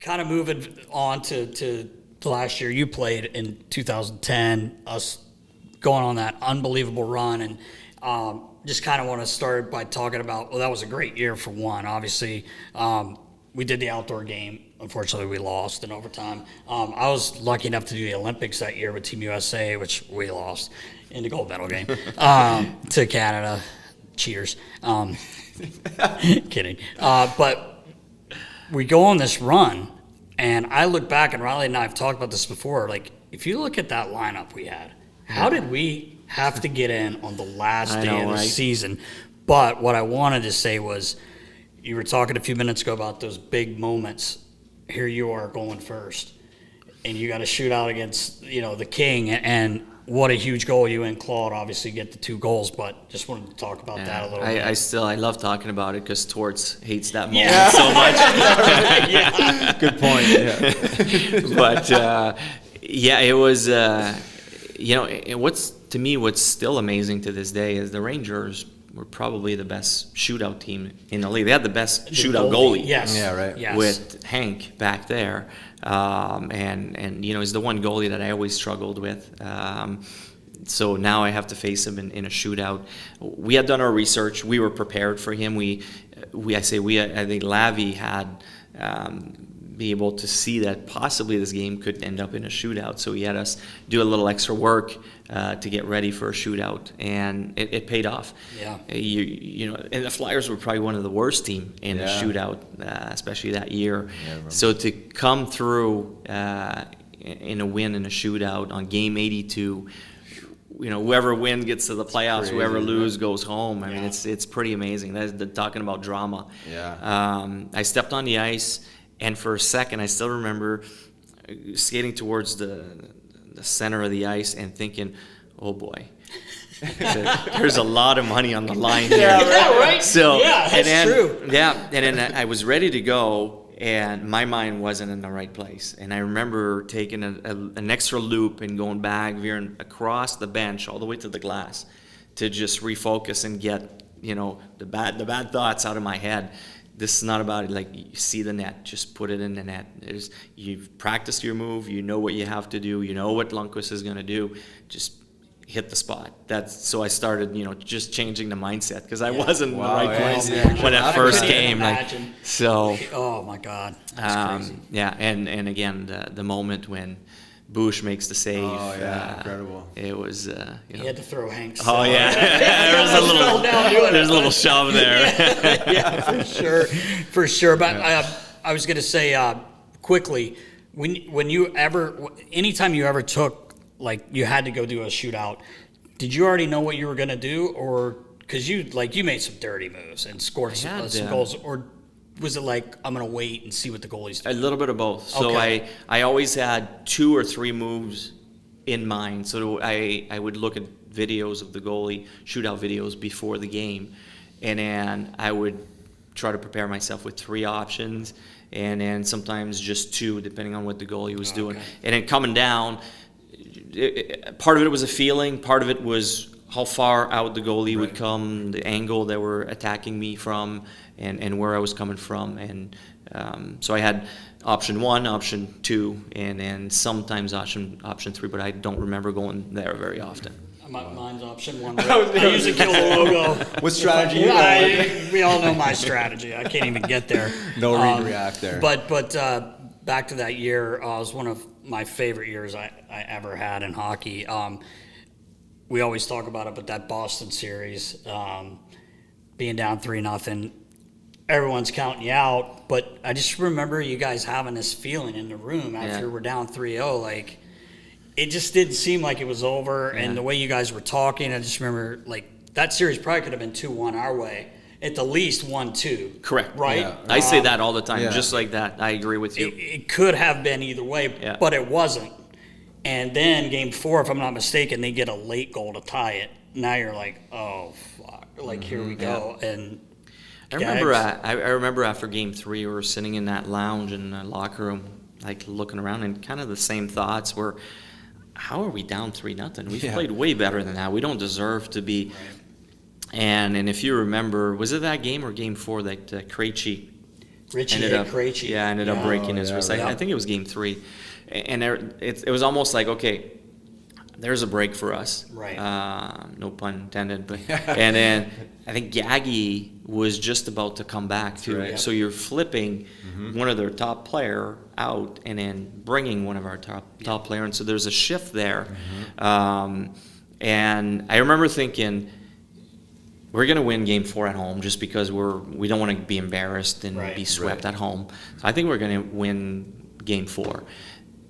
kind of moving on to the last year you played in 2010, us going on that unbelievable run, and just kind of want to start by talking about, well, that was a great year for one. Obviously, we did the outdoor game. Unfortunately, we lost in overtime. I was lucky enough to do the Olympics that year with Team USA, which we lost in the gold medal game to Canada. Cheers. Kidding. But we go on this run, and I look back, and Riley and I have talked about this before. Like, if you look at that lineup we had, how did we have to get in on the last day of the season? But what I wanted to say was, you were talking a few minutes ago about those big moments. Here you are going first, and you got to shoot out against, the king, and what a huge goal you and Claude obviously get the 2 goals, but just wanted to talk about that a little bit. I love talking about it because Torts hates that moment so much. Yeah. Good point. Yeah. But it was, what's still amazing to this day is the Rangers were probably the best shootout team in the league. They had the best shootout goalie. Yes. Yeah, right. Yes. With Hank back there. And he's the one goalie that I always struggled with. So now I have to face him in a shootout. We had done our research. We were prepared for him. I think Lavi had be able to see that possibly this game could end up in a shootout. So he had us do a little extra work to get ready for a shootout, and it paid off. Yeah. And the Flyers were probably one of the worst team in a shootout, especially that year. Yeah, so to come through in a win in a shootout on game 82, whoever wins gets to the playoffs, crazy, whoever loses goes home. I mean, it's pretty amazing. That's talking about drama. Yeah. I stepped on the ice, and for a second, I still remember skating towards the center of the ice and thinking, "Oh boy, there's a lot of money on the line here." Yeah, right. So, that's true. Yeah, and then I was ready to go, and my mind wasn't in the right place. And I remember taking an extra loop and going back, veering across the bench all the way to the glass to just refocus and get the bad thoughts out of my head. This is not about it. Like, you see the net, just put it in the net. You've practiced your move. You know what you have to do. You know what Lundqvist is going to do. Just hit the spot. So I started, just changing the mindset because I wasn't in the right place when that first game. Oh my God, that's crazy. Yeah, and again the moment when Bush makes the save. Oh yeah, incredible! It was. He had to throw Hanks. Oh yeah, there's a little shove there. Yeah, for sure. But I was gonna say quickly, anytime you ever took, like, you had to go do a shootout, did you already know what you were gonna do, or because you made some dirty moves and scored some goals, or was it like, I'm going to wait and see what the goalie's doing? A little bit of both. So I always had 2 or 3 moves in mind. So I would look at videos of the goalie, shootout videos before the game, and then I would try to prepare myself with 3 options, and then sometimes just 2, depending on what the goalie was doing. And then coming down, part of it was a feeling, part of it was how far out the goalie would come, the angle they were attacking me from, and where I was coming from. And so I had option 1, option 2, and then sometimes option 3, but I don't remember going there very often. Mine's option 1. I usually kill the logo. What strategy? We all know my strategy. I can't even get there. No read and react there. But back to that year, it was one of my favorite years I ever had in hockey. We always talk about it, but that Boston series, being down 3-0, everyone's counting you out. But I just remember you guys having this feeling in the room after we're down 3-0, like, it just didn't seem like it was over. And the way you guys were talking, I just remember, like, that series probably could have been 2-1 our way. At the least 1-2. Correct. Right? Yeah. I say that all the time, just like that. I agree with you. It could have been either way, but it wasn't. And then game 4, if I'm not mistaken, they get a late goal to tie it. Now you're like, oh, fuck. Like, here we go. And I remember after game 3, we were sitting in that lounge in the locker room, like, looking around, and kind of the same thoughts were, how are we down 3-0? We've played way better than that. We don't deserve to be. And if you remember, was it that game or game 4 that Krejci Richie hit Krejci. Ended up breaking his wrist. right. I think it was game 3. And it was almost like, okay, there's a break for us. Right. No pun intended. But and then I think Gaggy was just about to come back too. right. So you're flipping one of their top player out and then bringing one of our top player. And so there's a shift there. And I remember thinking, we're going to win game 4 at home just because we don't want to be embarrassed and be swept at home. So I think we're going to win game 4.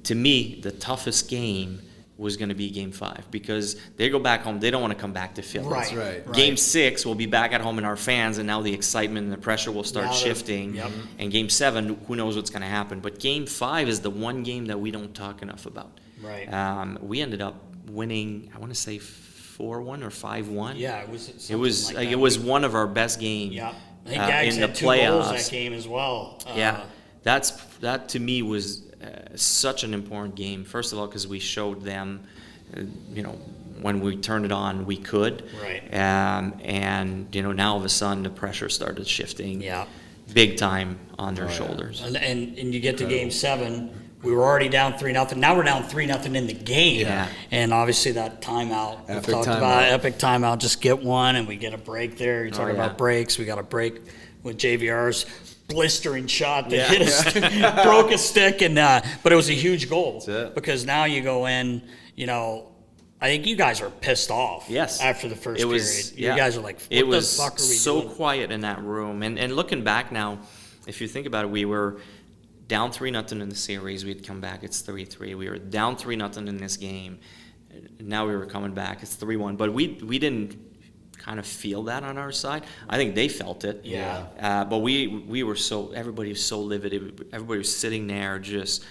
To me, the toughest game was going to be game 5 because they go back home. They don't want to come back to Philly. Right. That's right. Game 6, we'll be back at home in our fans, and now the excitement and the pressure will start shifting. Yep. And game 7, who knows what's going to happen. But game 5 is the one game that we don't talk enough about. Right. We ended up winning, I want to say 4-1 or 5-1. Yeah, it was something It was like like that. it was one of our best games. Yeah. I think Gags in the had 2 goals playoffs. that game as well. That to me was such an important game. First of all, because we showed them, when we turned it on, we could. Right. And now all of a sudden the pressure started shifting. Yeah. Big time on their shoulders. And you get to game 7, we were already down 3-0. Now we're down 3-0 in the game. Yeah. And obviously that timeout, we've Epic talked timeout. about epic timeout, just get one and we get a break there. You're talking yeah. about breaks. We got a break with JVR's blistering shot that hit us, broke a stick, and but it was a huge goal. That's it. Because now you go in, I think you guys are pissed off. Yes. After the first It was, period. You guys are like, what it the was fuck are we so doing? quiet in that room. And looking back now, if you think about it, we were down 3-0 in the series. We'd come back, it's 3-3. We were down 3-0 in this game. Now we were coming back, it's 3-1. But we didn't kind of feel that on our side. I think they felt it. Yeah. But we were everybody was so livid. Everybody was sitting there just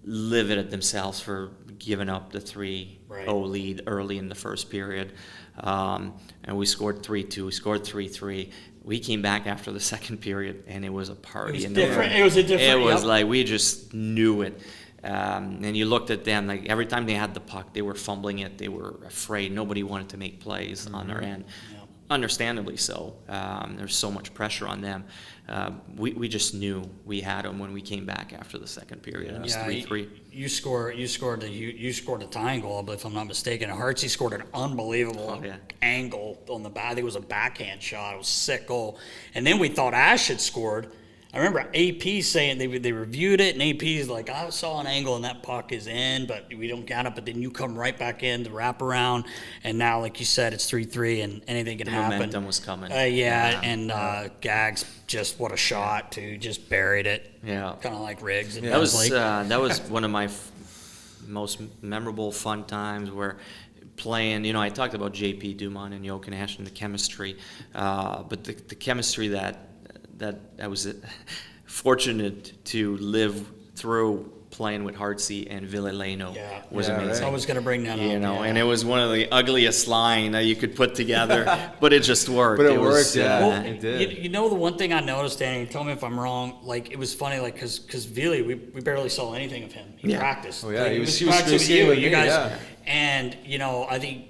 livid at themselves for giving up the 3-0 lead early in the first period. And we scored 3-2, we scored 3-3. We came back after the second period, and it was a party. It was different. It was a different. It was yep. like we just knew it. And you looked at them, like every time they had the puck, they were fumbling it. They were afraid. Nobody wanted to make plays on their end. Yep. Understandably so. There's so much pressure on them. We just knew we had them when we came back after the second period. It was 3-3. You scored a tying goal, but if I'm not mistaken, Hartsey scored an unbelievable angle on the back. I think it was a backhand shot. It was a sick goal. And then we thought Ash had scored. I remember AP saying they reviewed it, and AP's like, I saw an angle and that puck is in, but we don't count it. But then you come right back in to wrap around, and now, like you said, it's 3-3, and anything can happen. Momentum was coming. Gags, just what a shot, too. Just buried it. Yeah. Kind of like Riggs. That was one of my most memorable, fun times where playing. I talked about JP Dumont and Jochen Ash and the chemistry, but the chemistry that I was fortunate to live through playing with Hartsey and Villaleno was amazing. I was going to bring that up. And it was one of the ugliest line that you could put together, but it just worked. But it worked, Well, it did. the one thing I noticed, Danny, tell me if I'm wrong, like, it was funny, like, because Vili, we barely saw anything of him. He practiced. Oh, yeah, Like, he was practicing skating with you me, guys. yeah. And, I think,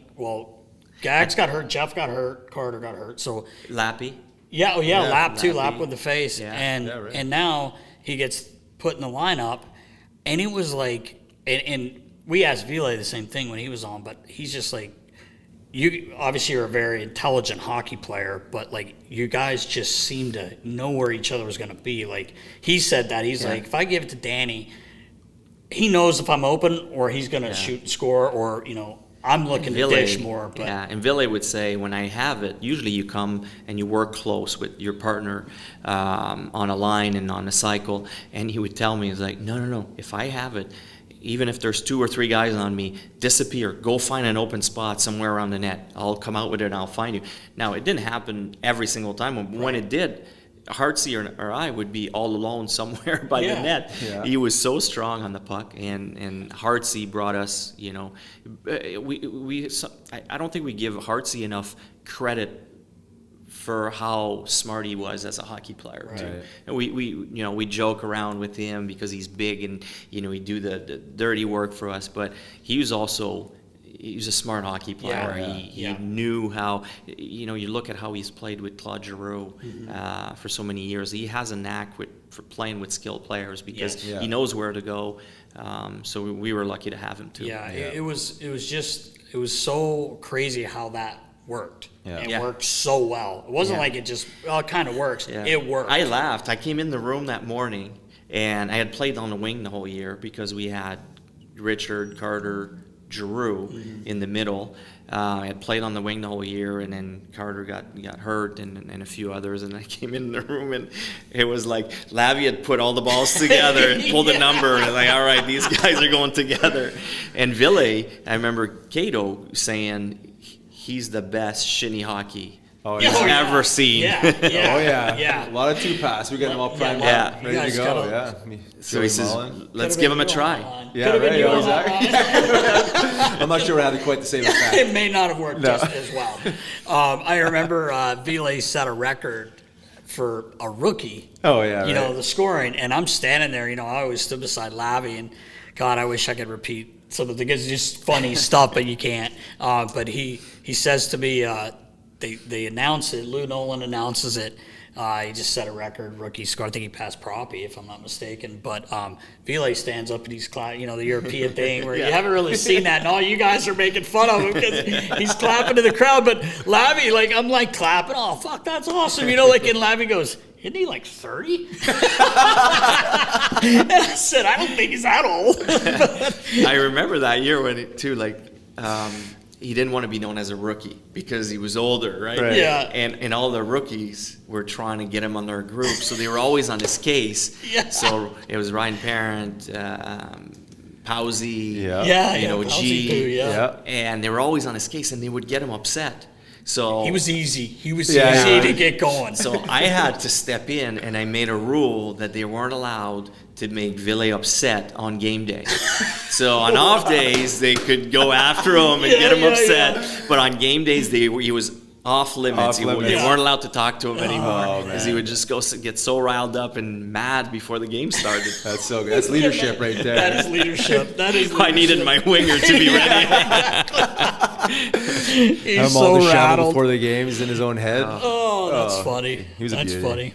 Gags got hurt, Jeff got hurt, Carter got hurt. So, Lappy. Lap too, Lappy. Lap with the face. Yeah. And now he gets put in the lineup, and it was like, and we asked Vile the same thing when he was on, but he's just like, you obviously are a very intelligent hockey player, but like you guys just seem to know where each other was going to be. Like he said that he's like, if I give it to Danny, he knows if I'm open or he's going to shoot and score, or I'm looking to dish more. But and Ville would say, when I have it, usually you come and you work close with your partner on a line and on a cycle, and he would tell me, he's like, no, if I have it, even if there's 2 or 3 guys on me, disappear, go find an open spot somewhere around the net. I'll come out with it and I'll find you. Now, it didn't happen every single time. When it did, Hartsey or I would be all alone somewhere by the net. Yeah. He was so strong on the puck, and Hartsey brought us. I don't think we give Hartsey enough credit for how smart he was as a hockey player too. And we joke around with him because he's big and he do the dirty work for us, but he was a smart hockey player. He knew how, you look at how he's played with Claude Giroux for so many years. He has a knack for playing with skilled players because Yes. Yeah. he knows where to go. So we were lucky to have him too. Yeah, it was so crazy how that worked. Yeah. It Yeah. worked so well. It wasn't Yeah. like it just, well, it kind of works. Yeah. It worked. I laughed. I came in the room that morning, and I had played on the wing the whole year because we had Richard, Carter, Giroux in the middle. I had played on the wing the whole year, and then Carter got hurt, and a few others. And I came in the room, and it was like Lavi had put all the balls together and pulled a number, and like, all right, these guys are going together. And Ville, I remember Cato saying he's the best shinny hockey Oh, he's yeah. ever seen. Yeah, yeah, Oh, yeah. yeah. A lot of 2-pass. We got them all primed Yeah. up, You ready guys to go. gotta- Yeah. So he says, Mullen. let's Could've give been him a you try. on that line. Yeah, Could've been right, you on exactly. that line. I'm not sure it had quite the same It effect. may not have worked just as well. I remember Ville set a record for a rookie. Oh, yeah, You know, right. the scoring, and I'm standing there. You know, I always stood beside Lavi, and God, I wish I could repeat some of the it's just funny stuff, but you can't. But he says to me, they announce it. Lou Nolan announces it. He just set a record rookie score. I think he passed Proppy, if I'm not mistaken. But Ville stands up and he's you know, the European thing where you haven't really seen that, and all you guys are making fun of him because he's clapping to the crowd. But Lavi, like, I'm like clapping. Oh, fuck, that's awesome. You know, like, and Lavi goes, isn't he like 30? And I said, I don't think he's that old. I remember that year when it too, like, he didn't want to be known as a rookie because he was older, right? Right. Yeah. And all the rookies were trying to get him on their group, so they were always on his case. Yeah. So it was Ryan Parent, Powsy, Yeah, you know, Palsy G, too, yeah. Yeah. and they were always on his case, and they would get him upset. So He was easy. He was Yeah, easy yeah. to get going. So I had to step in, and I made a rule that they weren't allowed to make Ville upset on game day. So on off days, they could go after him and Yeah, get him yeah, upset. yeah. But on game days, he was off limits. Off limits. They Yeah. weren't allowed to talk to him anymore Oh, because man. he would just get so riled up and mad before the game started. That's so good. That's leadership right there. That is leadership. That is leadership. I needed my winger to be ready. He's Have him so all disheveled rattled. before the game. He's in his own head. Oh, that's Oh, funny. he was a That's beauty. funny.